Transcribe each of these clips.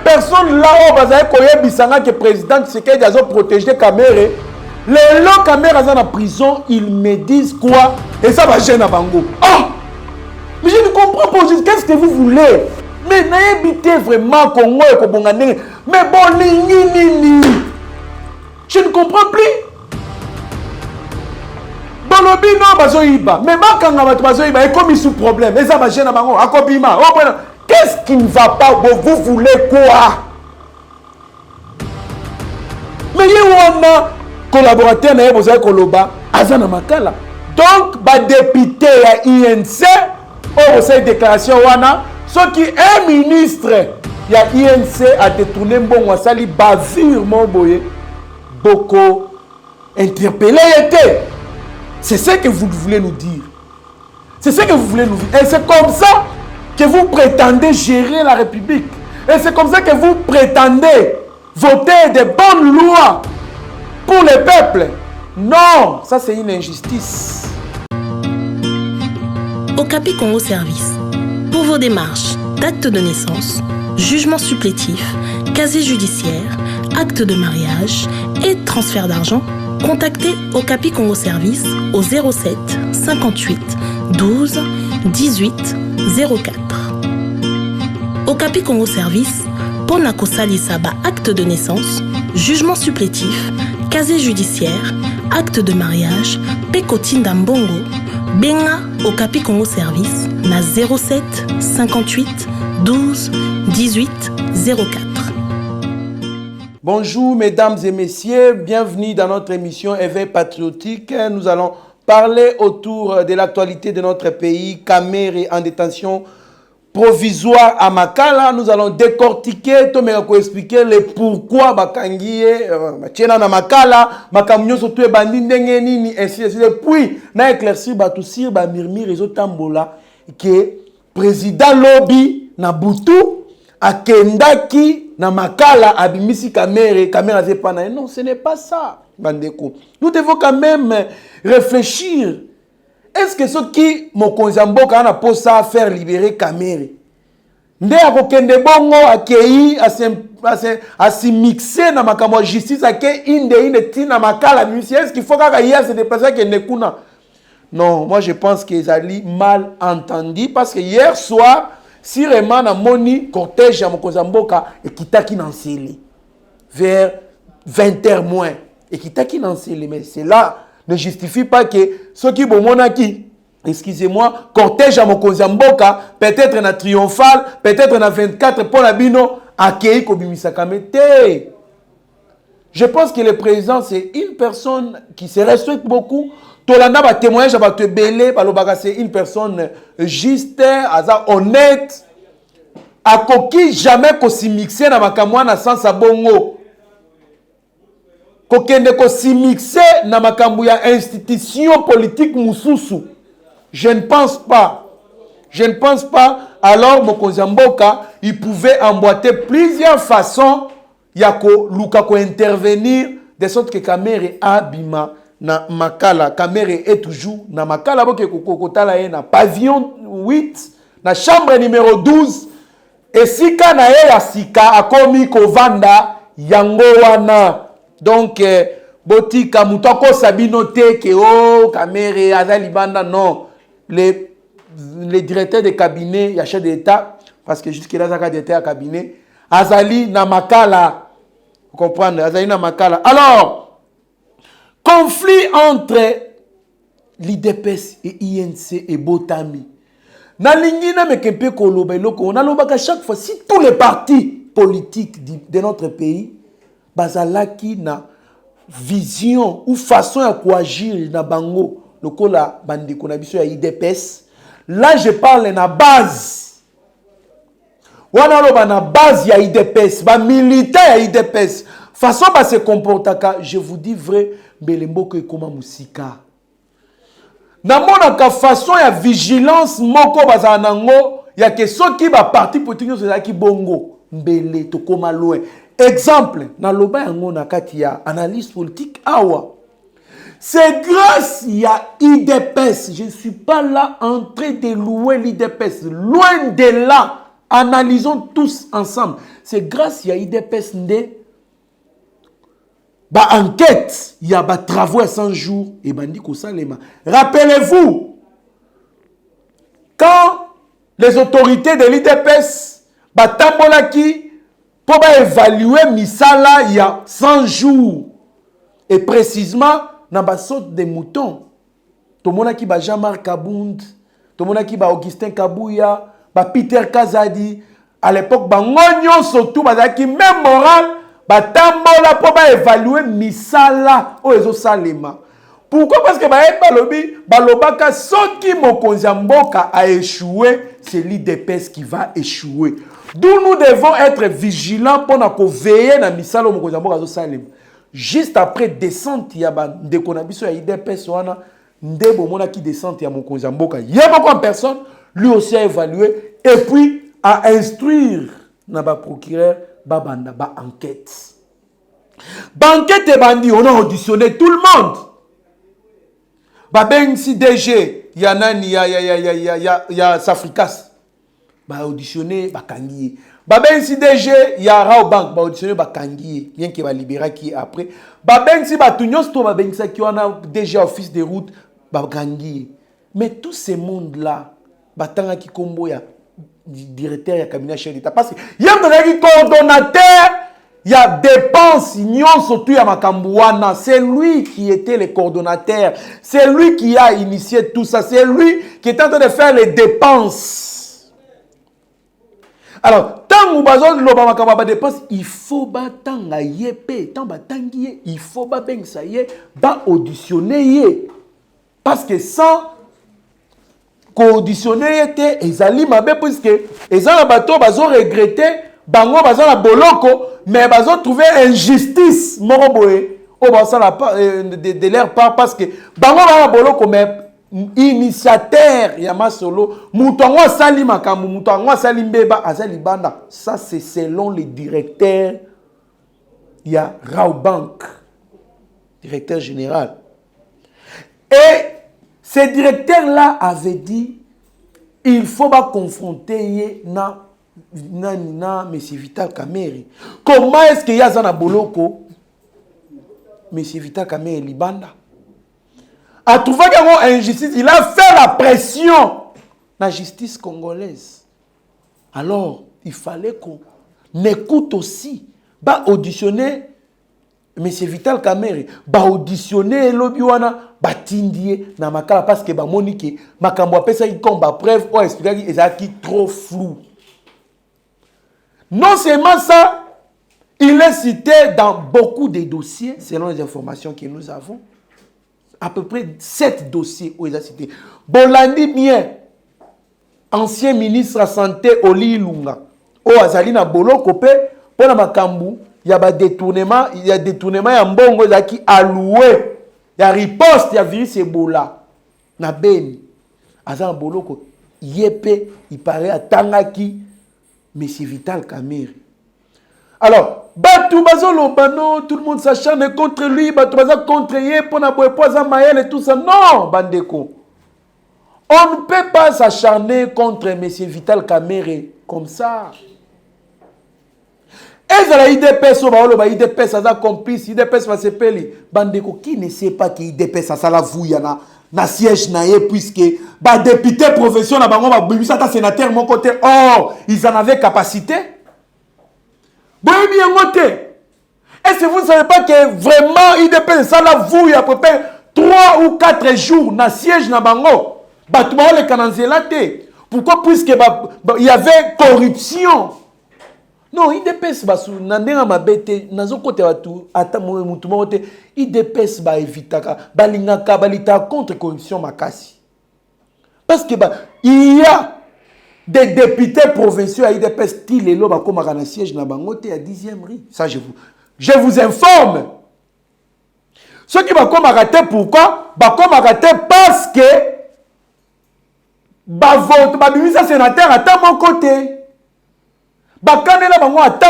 personne là où vous avez connu Bissanga que le président Tshisekedi a protégé Kamere. Les gens Kamere sont en prison, ils me disent quoi? Et ça va gêner à Bango. Oh! Mais je ne comprends pas. Qu'est-ce que vous voulez? Mais n'habitez vraiment Congo et Kobongane. Mais bon, je ne comprends plus. Bolobi non bazoïba. Mais Makanga bazoïba est commis sous problème. Et ça va gêner à Bango. Akobima. Qu'est-ce qui ne va pas? Vous voulez quoi? Mais il y a un collaborateur qui a Koloba, Azana Makala. Donc, les députés à INC ont fait une déclaration. Ce qui est ministre, il y a INC a détourné bon wasali bavure mon boye. Beaucoup interpellé était. C'est ce que vous voulez nous dire. C'est ce que vous voulez nous dire. Et c'est comme ça que vous prétendez gérer la République. Et c'est comme ça que vous prétendez voter des bonnes lois pour le peuple. Non, ça c'est une injustice. Okapi Congo Service. Pour vos démarches d'acte de naissance, jugement supplétif, casier judiciaire, acte de mariage et transfert d'argent, contactez Okapi Congo Service au 07 58 12 18 04. Okapi Congo Service, Ponako Salisaba acte de naissance, jugement supplétif, casier judiciaire, acte de mariage, Pekotinda Mbongo, Benga Okapi Congo Service, na 07 58 12 18 04. Bonjour mesdames et messieurs, bienvenue dans notre émission Éveil patriotique. Nous allons parler autour de l'actualité de notre pays, Kamere en détention provisoire à Makala. Nous allons décortiquer, expliquer le pourquoi Bakangie, Tchena na Makala, Makamnyo surtout et bandindenge nini, ainsi de suite. Puis, na éclairci Batoussir, Bamirmi, réseau Tambola, que président Lobby, na Boutou, Akendaki, na Makala, Abimisi Kamere, Kamere Zepana. Non, ce n'est pas ça, Bandeko. Nous devons quand même réfléchir. Est-ce que ce qui Mokonzambo kana posa faire libérer Kamere? Nde akokende bongo akei à se mixer na makambo justice ake inde tina makala est-ce qu'il faut kaka hier se déplacer que nekuna? Non, moi je pense qu'ils allaient mal entendu parce que hier soir si vraiment na moni cortège à Mokonzamboka et kitaki nanseli vers 20h moins et kitaki nanseli, mais c'est là ne justifie pas que ceux qui bomonaki, excusez-moi, cortège à Mokonzamboka, peut-être na triomphal, peut-être na 24 pour la bino, akei kobimisa kamete. Je pense que le président c'est une personne qui se respecte beaucoup. Tolanda ba témoignage ba te belé, balobaka c'est une personne juste, honnête. Akoki jamais ko si mixer na makamwa na sans bongo. Kokende ko si mixer na makambu ya institution politique mususu. Je ne pense pas. Je ne pense pas. Alors Mokonzamboka, il pouvait emboîter plusieurs façons yako luka ko intervenir de sorte que Kamere abima na Makala. Kamere est toujours na Makala boke kokotala ye na pavillon 8 na chambre numéro 12 et sika na ye ya sika akomi kovanda yango wana. Donc, Botika, Moutako Sabino Teke, oh, Kamere, Azali Banda, non. Les directeurs de cabinet, il y a chef d'État, parce que jusqu'à là, il y a cabinet. Azali Namakala, vous comprenez, Azali Namakala. Alors, conflit entre l'IDPS et INC et Botami. Nalingina Mekempe Koloba, on a qu'à chaque fois, si tous les partis politiques de notre pays, bazalaki na vision ou façon à agir na bango lokola bandeko na biso ya IDPS. Là je parle na base. Wana loba na base ya IDPS, ba militaire ya IDPS. Façon ba se comportaka, je vous dis vrai, belembo ko ekoma musika. Na mona ka façon ya vigilance moko bazanango ya ke soki ba parti politique so ki bongo mbele to koma loin. Exemple, dans le bas il y a analyse politique awa. C'est grâce à IDPS. Je ne suis pas là en train de louer l'IDPS. Loin de là. Analysons tous ensemble. C'est grâce à IDPS Ndé, bah enquête, il y a bah travaux à 100 jours et bandi Kosalema. Rappelez-vous, quand les autorités de l'IDPS, bah tambolaki, pour évaluer Misala il y a 100 jours et précisément dans la sorte des moutons. Tout le monde qui va Jean-Marc Kabound, tout le monde qui va Augustin Kabouya, bah Peter Kazadi, à l'époque, bah Ngonyo surtout, bah qui même moral, bah tambola pour évaluer Misala au Ezo Salema. Pourquoi? Parce que bah balobi, balobaka soki mokonzi mboka a échoué, c'est l'IDPS qui va échouer. D'où nous devons être vigilants pour nous veiller dans Misala mokonzi mboka Ezo Salema. Juste après descente, il y a des conabiso à IDPS wana. Ndebo mona qui descend à mon konzamboka. Il y a beaucoup de personnes, lui aussi a évalué et puis à instruire naba procureur babanda ba enquête. Banquette et bandi, on a auditionné tout le monde. Babeng si DG, il y a nani, il y a Safricas. Ba auditionné ba kangié. Babeng si DG, il y a Raobank, ba auditionné ba kangié, bien qu'il va libérer qui après. Babeng si ba tunyos to babeng sa qui on a DG office de route. Mais tous ces mondes-là, batanga qui combo ya directeur ya cabinet chef d'État parce que y a un coordonnateur, il y a dépenses, surtout ya makambouana, c'est lui qui était le coordonnateur, c'est lui qui a initié tout ça, c'est lui qui est en train de faire les dépenses. Alors, tant que bazon loba makamba dépenses, il faut batanga yepé, tant batangié, il faut ba beng ça yé, ba auditionner yé. Parce que sans conditionner, ils allaient m'aber puisque ils ont bateau, ils ont regretté, bango, ils ont la boloko, mais ils ont trouvé injustice, moroboé, de leur part parce que bango la boloko, mais initiateur, yama solo, moutongo sali makamu, moutongo sali mbeba, azali banda. Ça c'est selon le directeur, il y a Raobank, directeur général. Et ce directeur-là avait dit il faut pas confronter na M. Vital Kamerhe. Comment est-ce qu'il y a Zana Boloko M. Vital Kamerhe Libanda a trouvé qu'il y a une injustice. Il a fait la pression la justice congolaise. Alors, il fallait qu'on écoute aussi, bah auditionner M. Vital Kamerhe, bah auditionner Lobiwana, bah tindie na makala parce que bah monique, makambo apesa qui comme bah preuve ou expliquer qui trop flou. Non seulement ça, il est cité dans beaucoup de dossiers, selon les informations que nous avons. À peu près 7 dossiers où il est cité. Bolandi bien, ancien ministre de la Santé Oli Lunga, ou Azalina Bolo Kopé, pour la makambu. Il y a détournement, il y a détournement, il y a mbongo qui alloué, il y a riposte, il y a virus Ebola. Na beni, azan boloko, yepé, il paraît à Tangaki, mais c'est Vital Kamerhe. Alors, Batou Bazolo Bano, tout le monde s'acharne contre lui, Batou Bazolo contre lui, pour n'avoir pas Maël et tout ça. Non, Bandeko. On ne peut pas s'acharner contre M. Vital Kamerhe comme ça. Et ça, l'IDPS, l'IDPS, ça a complice, l'IDPS va se payer. Bandeko, qui ne sait pas que l'IDPS, ça la vouille, na siège, puisque, député professionnel, ça sénateur, mon côté, oh, ils en avaient capacité. Bon, bien noté. Est-ce que vous ne savez pas que vraiment, l'IDPS, ça la vouille à peu près 3 ou 4 jours, na siège, na bango, le cananzélate. Pourquoi? Puisque, il y avait corruption. Non, IDPS basu nandena mabete nazo kote watu ata mutu mote IDPS ba evitaka balingaka balita contre corruption makasi. Parce que il y a des députés provinciaux à IDPS qui les loba comme na siège na bangote à 10e rue. Ça je vous informe. Ceux qui va comme raté pourquoi? Ba comme raté parce que ba vote ba bimisa sénateur à mon côté. À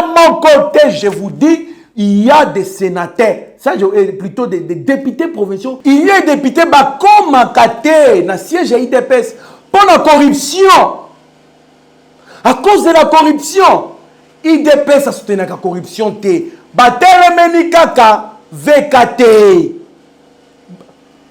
mon côté, je vous dis, il y a des sénateurs, ça, plutôt des députés provinciaux. Il y a des députés comme Makate, dans le siège à IDPS, pour la corruption. À cause de la corruption. IDPS a soutenu la corruption. Batelemeni kaka VKT.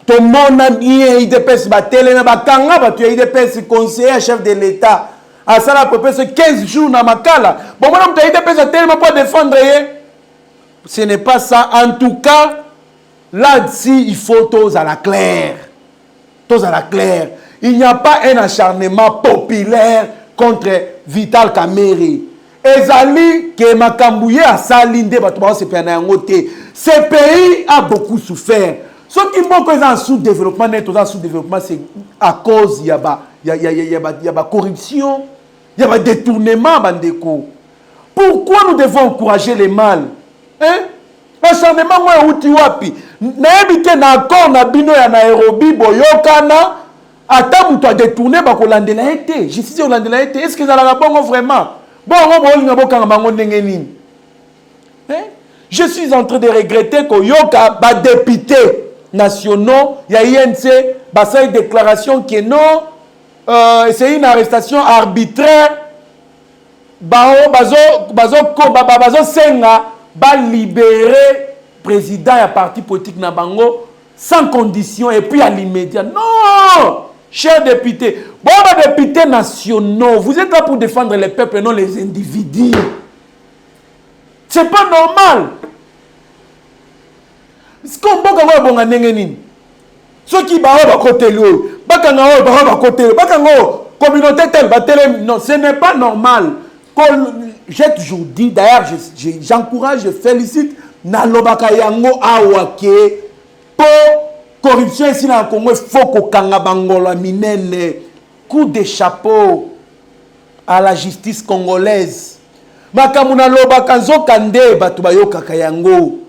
Tout le monde a bien IDPS. Batelemeni bakanga batu IDPS conseiller chef de l'État. À ça à peu près 15 jours dans Makala. Bon, moi, je IDPS a tellement pas défendre. Ce n'est pas ça. En tout cas, là-dessus, il faut tous à la claire. Tous à la claire. Il n'y a pas un acharnement populaire contre Vital Kamerhe. Ezali que Makambouye a salindé, ce pays a beaucoup souffert. Ce qui est en sous-développement, c'est à cause il y a corruption, il y a détournement. Pourquoi nous devons encourager les mal? L'acharnement, moi, outi wapi. N'habite na accord na bino ya Nairobi, boyokana, ata muto a détourné, bako landela été. Je suis landela été. Est-ce que ça la bon vraiment? Je suis en train de regretter que yoka ba députés nationaux, il y a INC, bah ça une déclaration qui est non, c'est une arrestation arbitraire. Bazo senga ba libérer président et parti politique na bango sans condition et puis à l'immédiat. Non! Chers députés, bon, députés nationaux, vous êtes là pour défendre les peuples et non les individus. C'est pas normal. Ce qu'on peut avoir bon à n'engeni. Ceux qui barrent à côté l'eau, bakangao barrent à côté, bakangao communauté telle, non, ce n'est pas normal. J'ai toujours dit, d'ailleurs, j'encourage, je félicite Nalobaka Yango Awake pour corruption ici dans le Congo, il faut que Kangabangola minene coup de chapeau à la justice congolaise. Makamuna Lobaka Nzokande Batubayoka Kayango.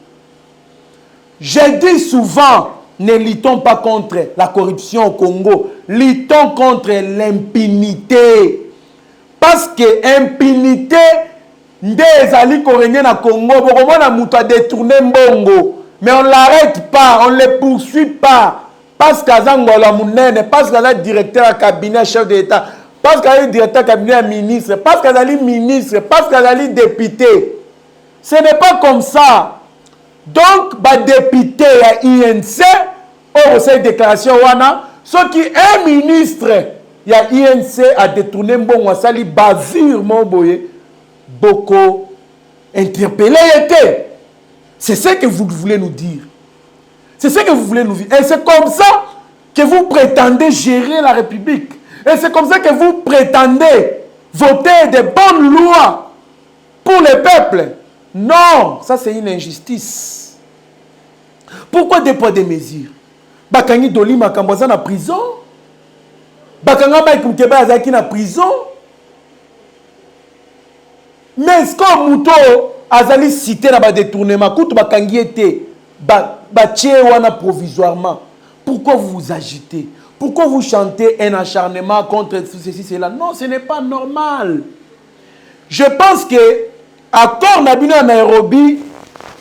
Je dis souvent, ne luttons pas contre la corruption au Congo, luttons contre l'impunité. Parce que l'impunité, des alliés coréens na Congo, beaucoup na muta détourné mbongo. Mais on ne l'arrête pas, on ne les poursuit pas. Parce qu'Azangola Mounene, parce qu'il est directeur à cabinet, chef d'État, parce qu'il est directeur à cabinet, ministre, parce qu'il est ministre, parce qu'il est député. Ce n'est pas comme ça. Donc, les députés à INC, au conseil de déclaration, ceux qui est ministre, il y a INC a détourné bon wasali bavure mon boye beaucoup interpellé était. C'est ce que vous voulez nous dire. C'est ce que vous voulez nous dire. Et c'est comme ça que vous prétendez gérer la République. Et c'est comme ça que vous prétendez voter des bonnes lois pour le peuple. Non, ça c'est une injustice. Pourquoi des poids des mesures? Bakangi Doli Makamboza na prison. Bakanga Baikoukeba Azaki na prison. Mais est-ce que Mouto Azali cité na ba détournement koutou bakangi était wana provisoirement? Pourquoi vous vous agitez? Pourquoi vous chantez un acharnement contre ceci, cela? Non, ce n'est pas normal. Je pense que accord Nabino à Nairobi,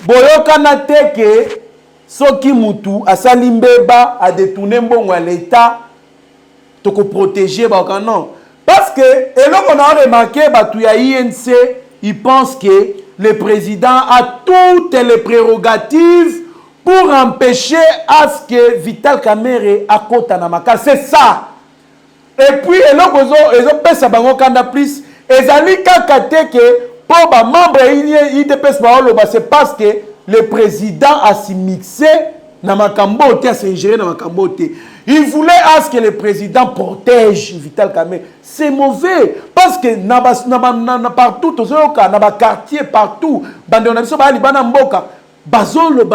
boyokana teke soki mutu asalimbeba a détourné mbongo à l'État toko protéger non. Parce que et là on a remarqué batouya INC, il pense que le président a toutes les prérogatives pour empêcher à ce que Vital Kamerhe accorde à Namaka. C'est ça. Et puis, ils ont fait ça plus. Et Zali Kakate que pour les membres IDPS, c'est parce que le président a s'y mixé dans Makambo, a s'y ingéré dans Makambo. Il voulait à ce que le président protège Vital Kamerhe. C'est mauvais. Parce que partout, dans le quartier, partout, dans le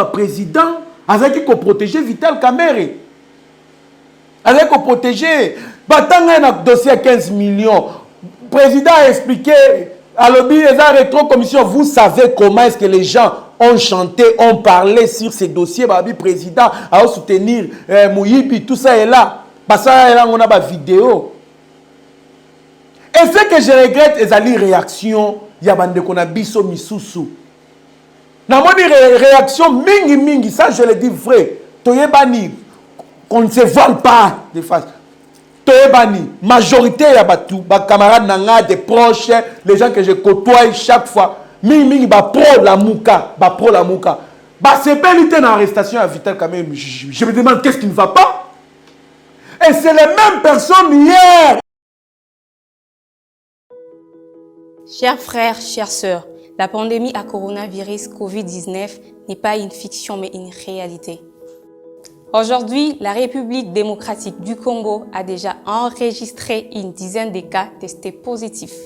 président a protégé Vital Kamerhe. A protégé. Un dossier à 15 millions. Le président a expliqué à l'objet des rétro-commission. Vous savez comment est-ce que les gens ont chanté, ont parlé sur ces dossiers. Le président a soutenir Mouyibi, tout ça est là. On a une vidéo. Et ce que je regrette, c'est les réactions. Il y a des biso misusu. Dans mon réaction, mingi, ça je le dis vrai. Toyebani, qu'on ne se vole pas de face. Toebani, majorité ya batu, ba camarades nanga, des proches, les gens que je côtoie chaque fois, mingi ba pro la mouka, ba pro la mouka. Bah c'est pas l'ité dans l'arrestation à Vital quand même. Je me demande qu'est-ce qui ne va pas. Et c'est les mêmes personnes hier. Chers frères, chères sœurs, la pandémie à coronavirus Covid-19 n'est pas une fiction mais une réalité. Aujourd'hui, la République démocratique du Congo a déjà enregistré une dizaine de cas testés positifs.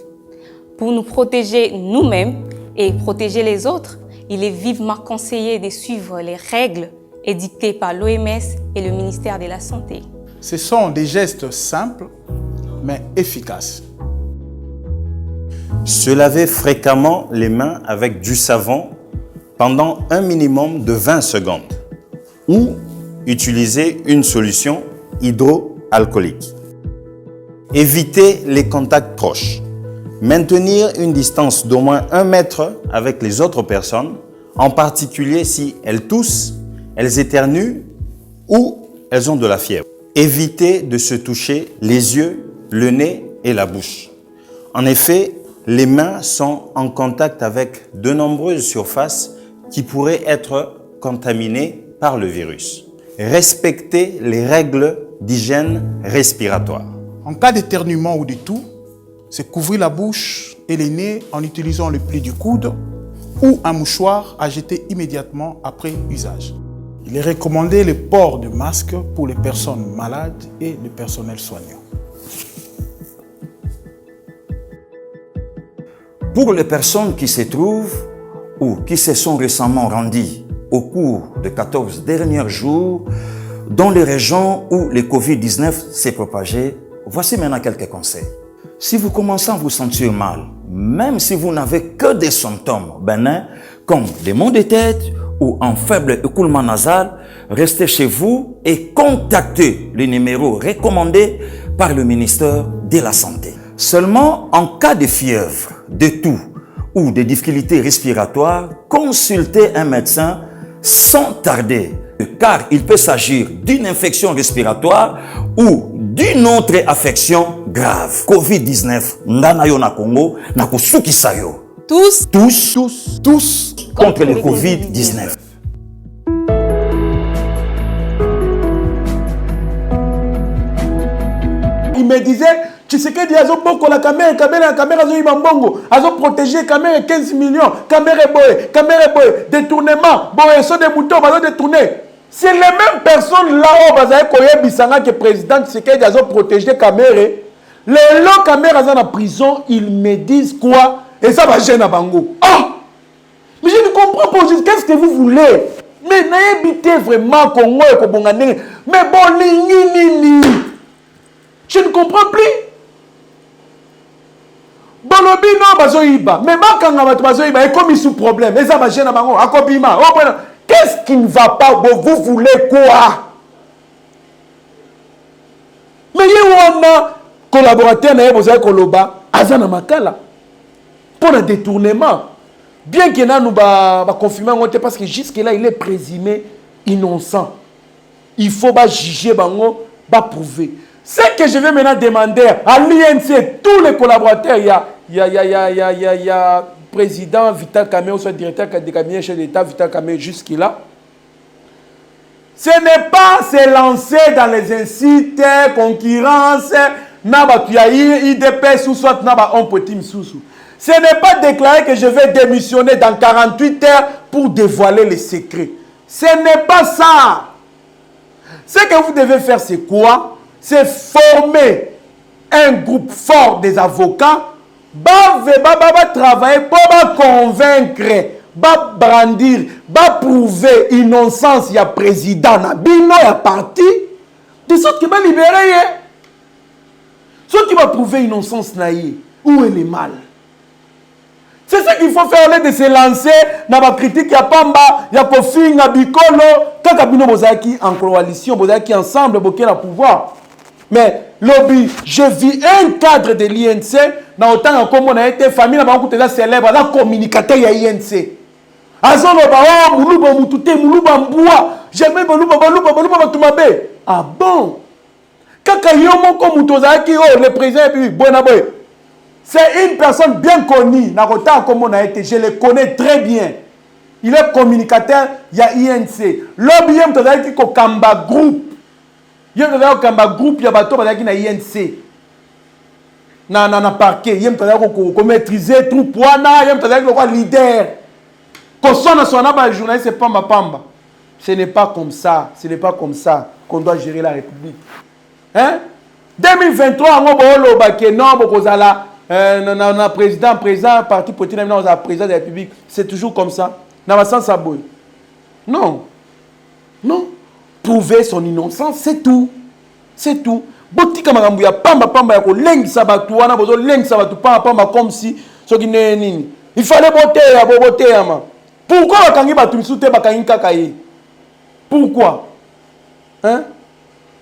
Pour nous protéger nous-mêmes et protéger les autres, il est vivement conseillé de suivre les règles édictées par l'OMS et le ministère de la Santé. Ce sont des gestes simples mais efficaces. Se laver fréquemment les mains avec du savon pendant un minimum de 20 secondes ou utiliser une solution hydroalcoolique. Éviter les contacts proches. Maintenir une distance d'au moins 1 mètre avec les autres personnes, en particulier si elles toussent, elles éternuent ou elles ont de la fièvre. Éviter de se toucher les yeux, le nez et la bouche. En effet, les mains sont en contact avec de nombreuses surfaces qui pourraient être contaminées par le virus. Respecter les règles d'hygiène respiratoire. En cas d'éternuement ou de toux, c'est couvrir la bouche et les nez en utilisant le pli du coude ou un mouchoir à jeter immédiatement après usage. Il est recommandé le port de masque pour les personnes malades et le personnel soignant. Pour les personnes qui se trouvent ou qui se sont récemment rendues au cours des 14 derniers jours dans les régions où le Covid-19 s'est propagé, voici maintenant quelques conseils. Si vous commencez à vous sentir mal, même si vous n'avez que des symptômes bénins comme des maux de tête ou un faible écoulement nasal, restez chez vous et contactez les numéros recommandés par le ministère de la Santé. Seulement en cas de fièvre, de toux ou de difficultés respiratoires, consultez un médecin sans tarder, car il peut s'agir d'une infection respiratoire ou d'une autre affection grave. Covid-19, ndana yo na Congo, na kusukisa yo. Tous contre le Covid-19. Il me disait, tu sais que Diazo Boko la caméra zo ibambongo, azo protéger caméra 15 millions, caméra boy, détournement, boy, so des moutons, bazo détourner. C'est les mêmes personnes là où bazaye koye bisanga que président, tu sais que Diazo protéger caméra. Les longs caméras dans la prison, ils me disent quoi? Et ça va gêner à Bango. Oh! Mais je ne comprends pas, qu'est-ce que vous voulez? Mais n'habitez vraiment Congo et Kobongane. Mais bon, ni. Je ne comprends plus. Bolobi non bazoïba. Mais bakanga bazoïba et comme il sous problème. Et ça va gêner à Bango. Akobima. Qu'est-ce qui ne va pas? Vous voulez quoi? Mais il y a collaborateur na yeboza koloba azana makala pour le détournement, bien que nous ba confirmer parce que jusque là il est présumé innocent. Il faut ba juger bango, ba prouver. Ce que je vais maintenant demander à l'INC, tous les collaborateurs, il y a président Vital Kamerhe, soit directeur de cabinet chef d'État Vital Kamerhe jusque là. Ce n'est pas se lancer dans les incites, concurrence. IDPS ou soit on petit sous. Ce n'est pas déclarer que je vais démissionner dans 48 heures pour dévoiler les secrets. Ce n'est pas ça. Ce que vous devez faire, c'est quoi? C'est former un groupe fort des avocats, travailler pour convaincre, brandir, prouver innocence, il y a président, il y a parti, de sorte qu'il va libérer. Ce qui va prouver innocence naïe, où est le mal? C'est ce qu'il faut faire au lieu de se lancer dans la critique. Il y a Pamba, il y a Kofi, il y a Bikolo. Quand Kabino Bozaki en coalition, Bozaki ensemble, Boké la pouvoir. Mais lobby, je vis un cadre de l'INC. Dans autant comme on a été famille, on a beaucoup de célèbres, on a communicateur de l'INC. Azon Oba, Moulouba Moutouté, Moulouba Mboua. Jamais Moulouba Moulouba Toumabe. Ah bon? Kaka Yomoko Moutozaki, oh, le président est Bonaboy. C'est une personne bien connue. Je le connais très bien. Il est communicateur, il y a INC. L'objet est que Kamba Group. Il y a Kamba Group, il y a bateau qui na INC. Na parquet, il y a maîtriser tout poana, il y a leader. Quand on a un journaliste, c'est pas ma pamba. Ce n'est pas comme ça. Ce n'est pas comme ça qu'on doit gérer la République. Hein? 2023, on a président, parti politique, on a président de la République. C'est toujours comme ça. Non. Non. Prouver son innocence, c'est tout. C'est tout. Botika magambu ya pamba pamba ya ko lengi sabatu wana bozo lengi sabatu pamba pamba comme si ce qui n'est nini. Il fallait botter ya ma. Pourquoi bakangi batu misute bakangi kakaye? Pourquoi? Hein?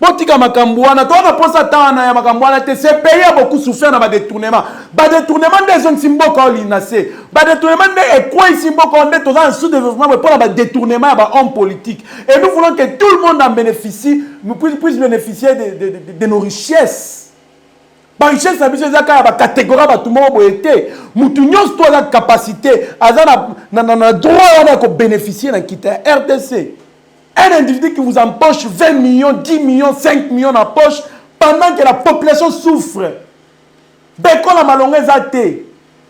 Botika makambu wana to na posa tana ya makambu wana te ce pays a beaucoup souffert na ba détournement. Ba détournement des zones symboko linacé. Ba détournement de quoi symboko on est dans sous-développement pour ba détournement ba homme politique. Et nous voulons que tout le monde en bénéficie, nous puisse bénéficier de nos richesses. Ba richesse na biso ezaka ba catégorie ba tout monde boité. Mutu nyos to la capacité azana na droit na ko bénéficier na kita RDC. Un individu qui vous empoche 20 millions, 10 millions, 5 millions en poche pendant que la population souffre.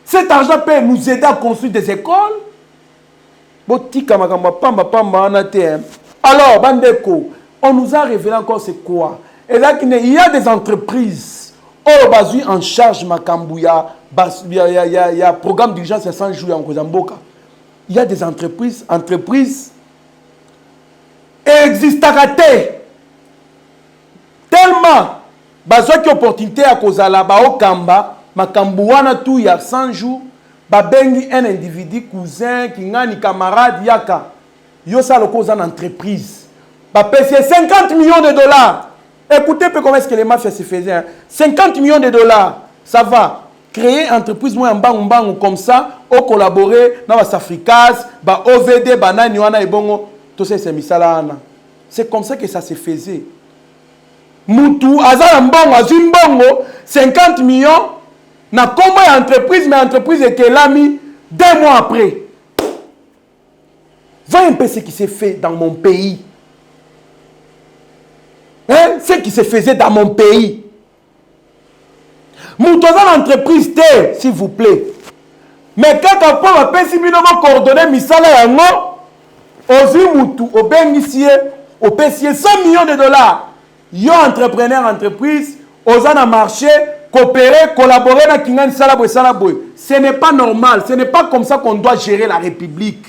Cet argent peut nous aider à construire des écoles. Alors, Bandeko, on nous a révélé encore c'est quoi? Et là, il y a des entreprises en charge Makambouya, il y a programme d'urgence à 100 jours en Kozamboka. Il y a des entreprises existaraté tellement bazo qui opportunité à kozala ba okamba makambouana tout il y a 100 jours ba bengi un individu cousin kingani camarade yaka yo ça le cause en entreprise ba payer 50 millions de dollars. Écoutez peu comment est-ce que les mafias se faisaient hein? 50 millions de dollars ça va créer entreprise moi en bang comme ça au collaborer dans la Africas ba OVD banani wana ebongo. C'est comme ça que ça se faisait. Moutou, Azar Mbongo, Azimbongo, 50 millions, n'a combien d'entreprises, mais l'entreprise était là mis 2 mois après. Voyez un peu ce qui s'est fait dans mon pays. Hein? Ce qui se faisait dans mon pays. Moutou, l'entreprise, s'il vous plaît. Mais quand on peut coordonner Misala Yango, Ozimutu, au Bengisie, au PCE 100 millions de dollars. Yo entrepreneur, entreprise, osana marché, coopérer, collaborer dans Kingan Salaboy Salaboy. Ce n'est pas normal. Ce n'est pas comme ça qu'on doit gérer la République.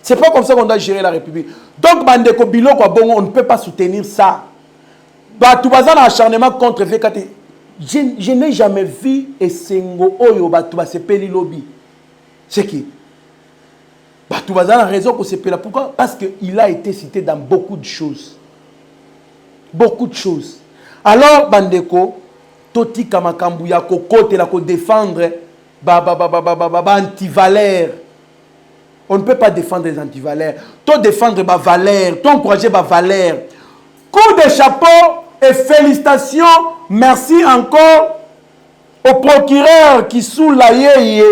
C'est pas comme ça qu'on doit gérer la République. Donc, Bandeko Biloko Bongo, on ne peut pas soutenir ça. Tout bazan acharnement contre VKT. Je n'ai jamais vu Essengo Oyo Batouba Sepeli Lobby. C'est qui? Tu vas avoir raison pour ce pays-là. Pourquoi? Parce qu'il a été cité dans beaucoup de choses. Beaucoup de choses. Alors, Bandeko, Toti Kamakambuya, Kokote, la ko défendre, anti-valeurs. On ne peut pas défendre les anti-valeurs. Toi, défendre ma valeur. Toi, encourager ma valeur. Coup de chapeau et félicitations. Merci encore au procureur qui sous la yeye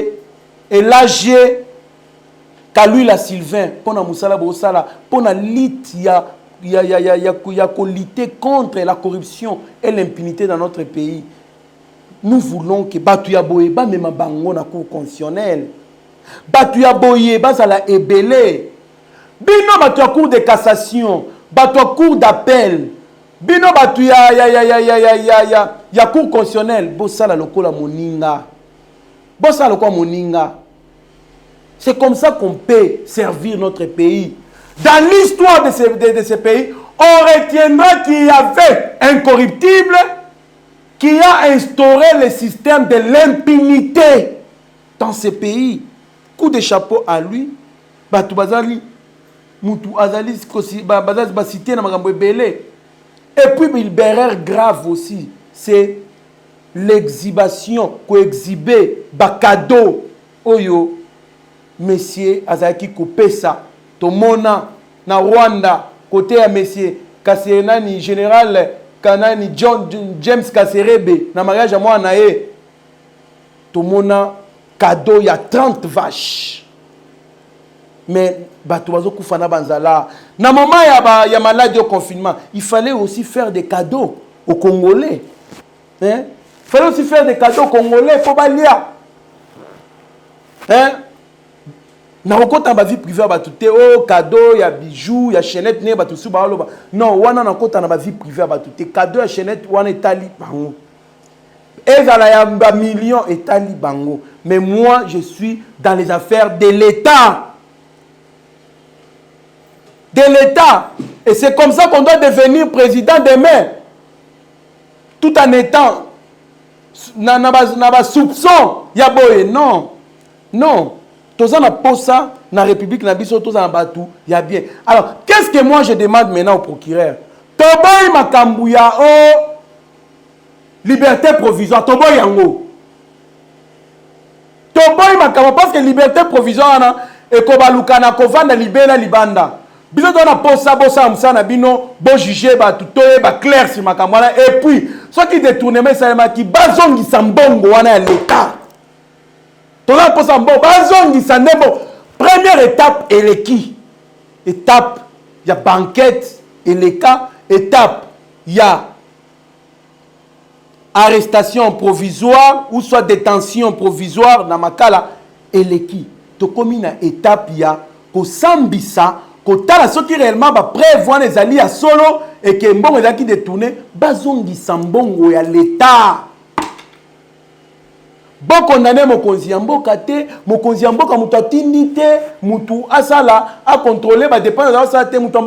et l'AG. Kalui la Sylvain, pour na musala bosala, pour na lit ya lutter contre la corruption et l'impunité dans notre pays. Nous voulons que Batuya Boye ba même bango na cour constitutionnelle. Batuya Boye ba za la ebele. Bino Batuya cour de cassation, Batuya cour d'appel. Bino Batuya ya cour constitutionnelle, bosala lokola moninga. Bosala lokola moninga. C'est comme ça qu'on peut servir notre pays. Dans l'histoire de ce pays, on retiendra qu'il y avait un corruptible qui a instauré le système de l'impunité dans ce pays. Coup de chapeau à lui. Et puis, l'erreur grave aussi, c'est l'exhibition, co-exhiber, cadeau, oyo. Monsieur Azaki Kopesa, Tomona, na Rwanda, côté à Monsieur Kaserena général Kanani James Kaserebe na mariage à moi nae tout mona cadeau il y a 30 vaches mais bato bazo kufana banzala na moment ya maladie au confinement il fallait aussi faire des cadeaux aux Congolais hein il fallait aussi faire des cadeaux aux Congolais pour balia hein na okota ba vie privée ba tuté oh cadeau ya bijoux ya chaînette ne ba tusu ba loba non wana na kota na ba vie privée ba tuté cadeau ya chaînette wana etali bango ezala ya ba millions etali bango mais moi je suis dans les affaires de l'État et c'est comme ça qu'on doit devenir président demain tout en étant na ba soupçon ya boye non Toza na posa na République na biso toza na batu ya bien. Alors, qu'est-ce que moi je demande maintenant au procureur? Toboy makambu ya liberté provisoire, toboy yango. Toboy makambu parce que liberté provisoire na ekobaluka na kovanda libela libanda. Biso to na posa bosa na bino bo juger batu toye ba clair sur makambu na et puis ceux qui détournement ça ki bazongi sambongo wana ya l'état. Première étape, elle est qui? Étape, il y a banquette, et les cas. Étape, il y a arrestation provisoire ou soit détention provisoire dans ma cas là. Et les qui? To comme une étape, il y a ko sambisa, ko tala ce qui réellement va prévoir les alliés à solo et que mbongo ezaki détourné, bazongi sambongo ya l'état. Bon condamné mokonzi ya mboka te mokonzi ya mboka mutu atindi te mutu asala a contrôler ba dépenses za sa te mutu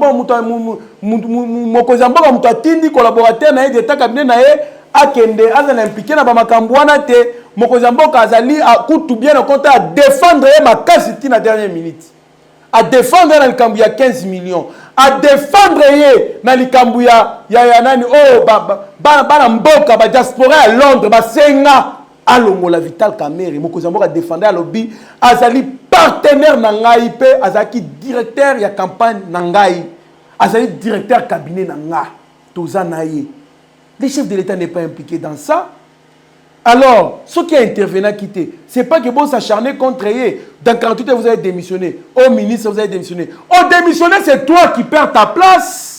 mokonzi ya mboka mutu atindi collaborateur na d'état cabinet na ye akende azana impliqué na ba makambo wana te mokonzi ya mboka azali a kutu bien au compte à défendre ye makasi ti na dernière minute à défendre na likambu ya 15 millions à défendre ye na likambu ya nani oh ba mboka ba diaspora à Londres ba senga Alongo la Vital Kamere mokozamboka défendre à lobby azali partenaire nangai pe azaki directeur ya campagne nangai azali directeur cabinet nanga toza naye le chef de l'état n'est pas impliqué dans ça alors ceux qui intervenant quitté c'est pas que bon s'acharner contre eux dans 48 heures vous avez démissionné au ministre vous avez démissionné au démissionner c'est toi qui perds ta place.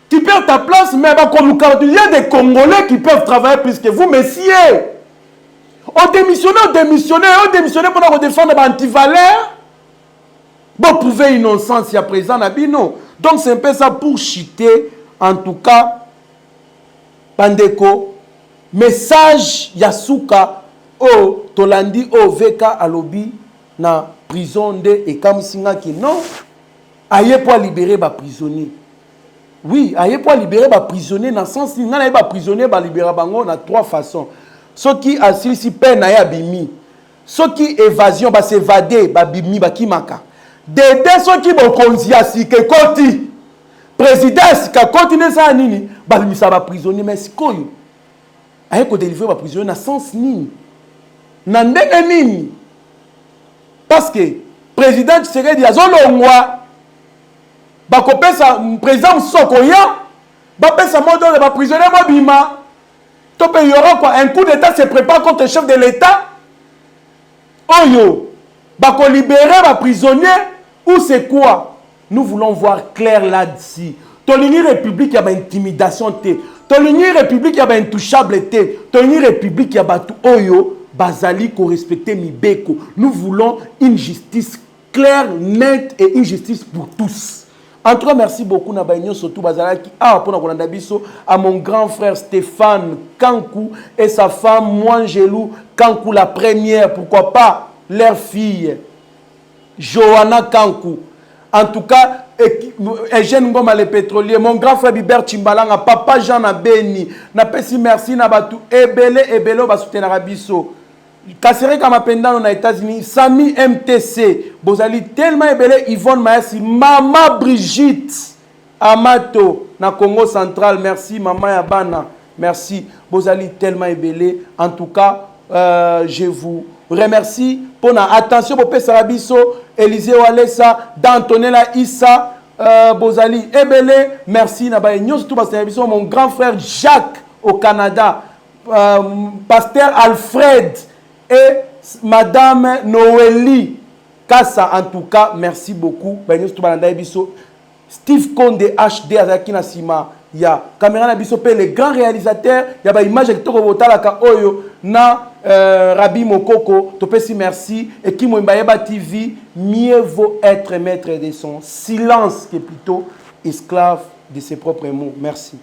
Tu perds ta place, mais il y a des Congolais qui peuvent travailler plus que vous, messieurs. On démissionne pour défendre les antivaleurs. Vous pouvez innocence, il y a présent, non. Donc c'est un peu ça pour chiter, en tout cas, Bandeko, message Yasuka, Tolandi, VK, Alobi, na prison de Ekamisinga qui non, aïe pour libérer les prisonniers. Oui, il faut libérer les prisonniers dans le sens où les prisonniers sont libérés de trois façons. Ceux qui assis si peine à bimi, ceux qui évasion va s'évader, bimi bakimaka. Des ceux qui vont considérer que koti président qui continue ça nini, bimi ça va prisonnier mais c'est quoi? Il faut délivrer les prisonniers dans le sens nini, nandenge nini. Parce que président Tshisekedi azolongwa bakopesa président Sokoya bapesa modo de prisonnier mobima to pe yora quoi un coup d'état se prépare contre le chef de l'état oyo bako libérer ba prisonnier ou c'est quoi nous voulons voir clair là-dessus tolini république ya ba intimidation té tolini république ya ba intouchable té tolini république ya ba tout oyo bazali ko respecter mibeko nous voulons une justice claire nette et une justice pour tous. En tout cas, merci beaucoup surtout à mon grand frère Stéphane Kankou et sa femme Mwangelou Kankou la première, pourquoi pas leur fille Johanna Kankou. En tout cas, Eugène Ngoma le pétrolier, mon grand frère Bibert Chimbalanga, papa Jean Abeni, napesi merci na batu ebele ba soutenir Abisso. Kasere Kamapenda aux États-Unis, Sami MTC, Bozali tellement ébélé, Yvonne Maessi, Maman Brigitte, Amato, na Congo central, merci, Maman Yabana, merci, Bozali tellement ébélé. En tout cas, je vous remercie pour la attention pour Pessarabiso, Élisée Walesa, d'Antonella Issa, Bozali Ebele, merci Nabaye Nyos tout mon grand frère Jacques au Canada, pasteur Alfred et madame Noélie Kassa, en tout cas merci beaucoup. Steve Konde HD Azaki Nasima, ya caméra Nabiso pe les grands réalisateurs, ya ba image qui toko botalaka oyo na Rabi Mokoko, topesi merci et qui Mwembayeba TV, mieux vaut être maître de son silence que plutôt esclave de ses propres mots. Merci.